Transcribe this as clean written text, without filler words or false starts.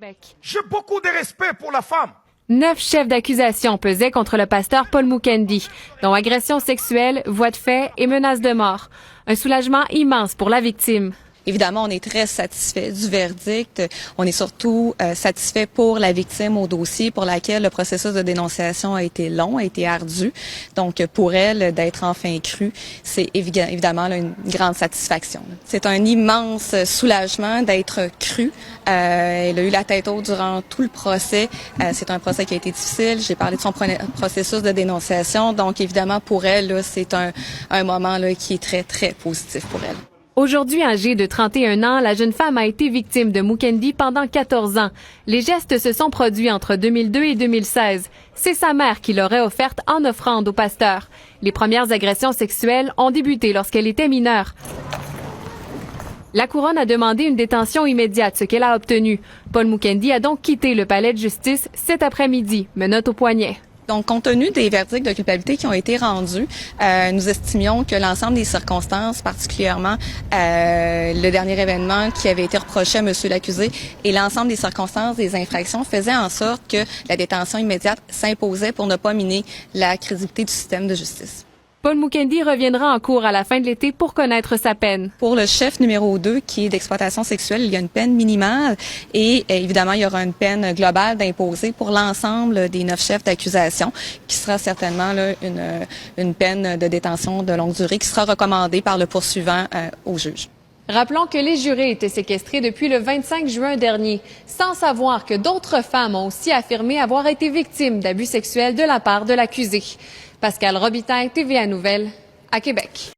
Québec. J'ai beaucoup de respect pour la femme. 9 chefs d'accusation pesaient contre le pasteur Paul Mukendi, dont agression sexuelle, voies de fait et menaces de mort. Un soulagement immense pour la victime. Évidemment, on est très satisfait du verdict. On est surtout satisfait pour la victime au dossier pour laquelle le processus de dénonciation a été long, a été ardu. Donc, pour elle, d'être enfin crue, c'est évidemment là, une grande satisfaction. C'est un immense soulagement d'être crue. Elle a eu la tête haute durant tout le procès. C'est un procès qui a été difficile. J'ai parlé de son processus de dénonciation. Donc, évidemment, pour elle, là, c'est un moment là, qui est très, très positif pour elle. Aujourd'hui âgée de 31 ans, la jeune femme a été victime de Mukendi pendant 14 ans. Les gestes se sont produits entre 2002 et 2016. C'est sa mère qui l'aurait offerte en offrande au pasteur. Les premières agressions sexuelles ont débuté lorsqu'elle était mineure. La couronne a demandé une détention immédiate, ce qu'elle a obtenu. Paul Mukendi a donc quitté le palais de justice cet après-midi, menottes au poignet. Donc, compte tenu des verdicts de culpabilité qui ont été rendus, nous estimions que l'ensemble des circonstances, particulièrement le dernier événement qui avait été reproché à monsieur l'accusé et l'ensemble des circonstances des infractions faisaient en sorte que la détention immédiate s'imposait pour ne pas miner la crédibilité du système de justice. Paul Mukendi reviendra en cours à la fin de l'été pour connaître sa peine. Pour le chef numéro 2, qui est d'exploitation sexuelle, il y a une peine minimale et évidemment, il y aura une peine globale d'imposer pour l'ensemble des 9 chefs d'accusation, qui sera certainement là, une peine de détention de longue durée qui sera recommandée par le poursuivant au juge. Rappelons que les jurés étaient séquestrés depuis le 25 juin dernier, sans savoir que d'autres femmes ont aussi affirmé avoir été victimes d'abus sexuels de la part de l'accusé. Pascal Robitaille, TVA Nouvelles, à Québec.